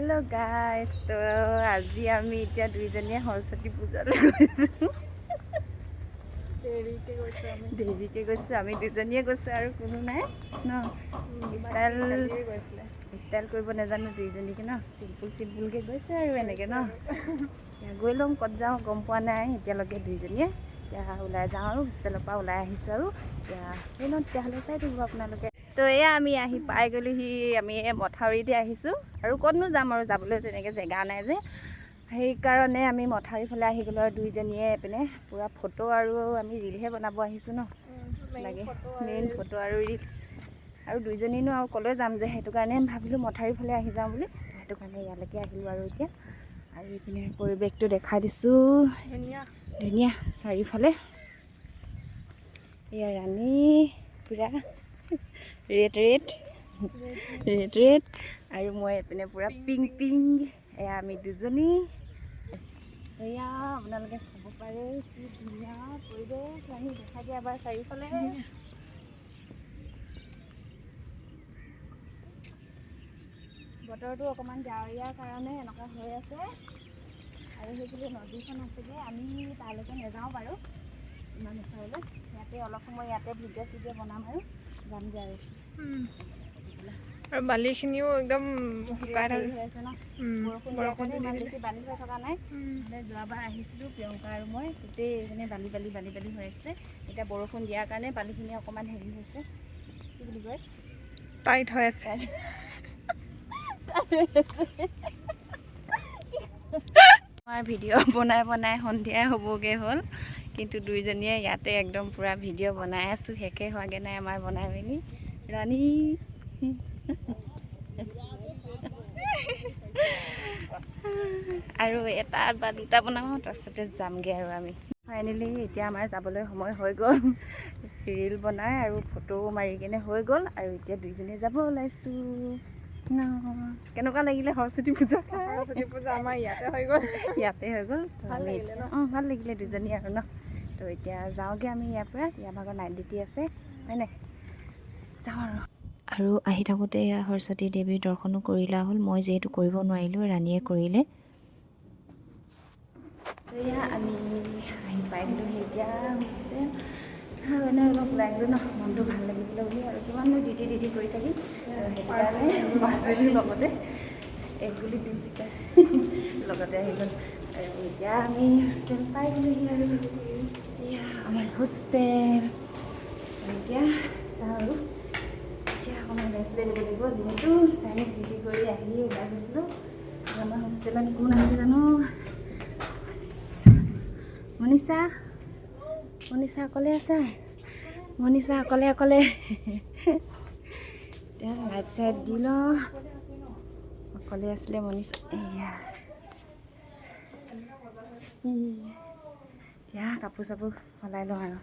hello guys तो আজি আমি এতিয়া দুইজনীয়ে সৰস্বতী পূজালৈ গৈছো দেৰিকে গৈছো আমি দুইজনীয়ে গৈছো আৰু কোনো নাই ন ষ্টাইল কৰিব নাজানো দুইজনীকে ন চিম্পুলকে গৈছে আৰু এনেকে ন গৈ লম ক'ত যাওঁ গম পোৱা নাই এতিয়ালৈকে দুইজনীয়ে এতিয়া ওলাই যাওঁ আৰু হোষ্টেলৰ পৰা ওলাই আহিছো আৰু এতিয়া ন তেতিয়াহ'লে চাই থাকিব আপোনালোকে তো এয়া আমি আহি পাই গ'লোহি আমি মথাউৰিতে আহিছোঁ আৰু ক'তনো যাম আৰু যাবলৈ তেনেকৈ জেগা নাই যে সেইকাৰণে আমি মথাউৰি ফালে আহি গ'লোঁ আৰু দুইজনীয়ে এইপিনে পূৰা ফটো আৰু আমি ৰিলহে বনাব আহিছোঁ ন লাগে মেইন ফটো আৰু ৰিলছ আৰু দুইজনীনো আৰু ক'লৈ যাম যে সেইটো কাৰণে ভাবিলোঁ মথাউৰি ফালে আহি যাওঁ বুলি সেইটো কাৰণে ইয়ালৈকে আহিলোঁ আৰু এতিয়া আৰু এইপিনে পৰিৱেশটো দেখাই দিছোঁ ধুনীয়া চাৰিওফালে এয়া ৰাণী পূৰা ৰেড আৰু মই এইপিনে পূৰা পিংক এয়া আমি দুজনী এয়া আপোনালোকে চাব পাৰে কি ধুনীয়া পৰিৱেশ আমি দেখাই দিয়া এবাৰ চাৰিওফালে বতৰটো অকণমান ডাৱৰীয়াৰ কাৰণে এনেকুৱা হৈ আছে আৰু সেইফালে নদীখন আছেগৈ আমি তালৈকে নাযাওঁ বাৰু ইমান ওচৰলৈ ইয়াতে অলপ সময় ইয়াতে ভিডিঅ' চিডিঅ' বনাম আৰু যামগৈ আৰু বালিখিনিও একদম শুকাই হৈ আছে ন বৰষুণ ইমান বেছি বালি হৈ থকা নাই যোৱাবাৰ আহিছিলোঁ প্ৰিয়ংকা আৰু মই গোটেই মানে বালি হৈ আছে এতিয়া বৰষুণ দিয়াৰ কাৰণে বালিখিনি অকণমান হেৰি হৈছে কি বুলি কয় টাইট হৈ আছে আমাৰ ভিডিঅ' বনাই সন্ধিয়াই হ'বগৈ হ'ল কিন্তু দুইজনীয়ে ইয়াতে একদম পূৰা ভিডিঅ' বনাই আছোঁ শেষে হোৱাগৈ নাই আমাৰ বনাই মেলি ৰাণী আৰু এটা বা দুটা বনাওঁ তাৰপিছতে যামগৈ আৰু আমি ফাইনেলি এতিয়া আমাৰ যাবলৈ সময় হৈ গ'ল ৰিল বনাই আৰু ফটো মাৰি কিনে হৈ গ'ল আৰু এতিয়া দুইজনী যাব ওলাইছোঁ কেনেকুৱা লাগিলে সৰস্বতী পূজা আমাৰ ইয়াতে হৈ গ'ল ভাল লাগিলে দুজনী আৰু ন তো এতিয়া যাওঁগৈ আমি ইয়াৰ পৰা ইয়াৰ ভাগৰ নাইট ডিউটি আছে হয় নাই যাওঁ আৰু আহি থাকোঁতে সৰস্বতী দেৱীৰ দৰ্শনো কৰি লোৱা হ'ল মই যিহেতু কৰিব নোৱাৰিলোঁ ৰাণীয়ে কৰিলে এয়া আমি আহি পাই গ'লোহি এতিয়া হোষ্টেল এনে অলপ ওলাই গ'লোঁ ন মনটো ভাল লাগিবলৈ বুলি আৰু কিমাননো ডিউটি কৰি থাকিম সেইটো কাৰণে পাৰ্চেলিৰ লগতে এক গুলি দুই চিটা লগতে আহি গ'ল আৰু এতিয়া আমি হোষ্টেল পাই গ'লোহি আৰু এয়া আমাৰ হোষ্টেল এতিয়া যাওঁ আৰু এতিয়া অকণমান ৰেষ্ট লৈ ল'ব লাগিব যিহেতু ডাইৰেক্ট ডিউটি কৰি আহি ওলাই গৈছিলোঁ আমাৰ হোষ্টেলত কোন আছে জানো মনীষা অকলে আছা মনীষা অকলে এতিয়া লাইট চাইট দি লওঁ অকলে আছিলে মনীষা এয়া এতিয়া কাপোৰ চাপোৰ সলাই লওঁ আৰু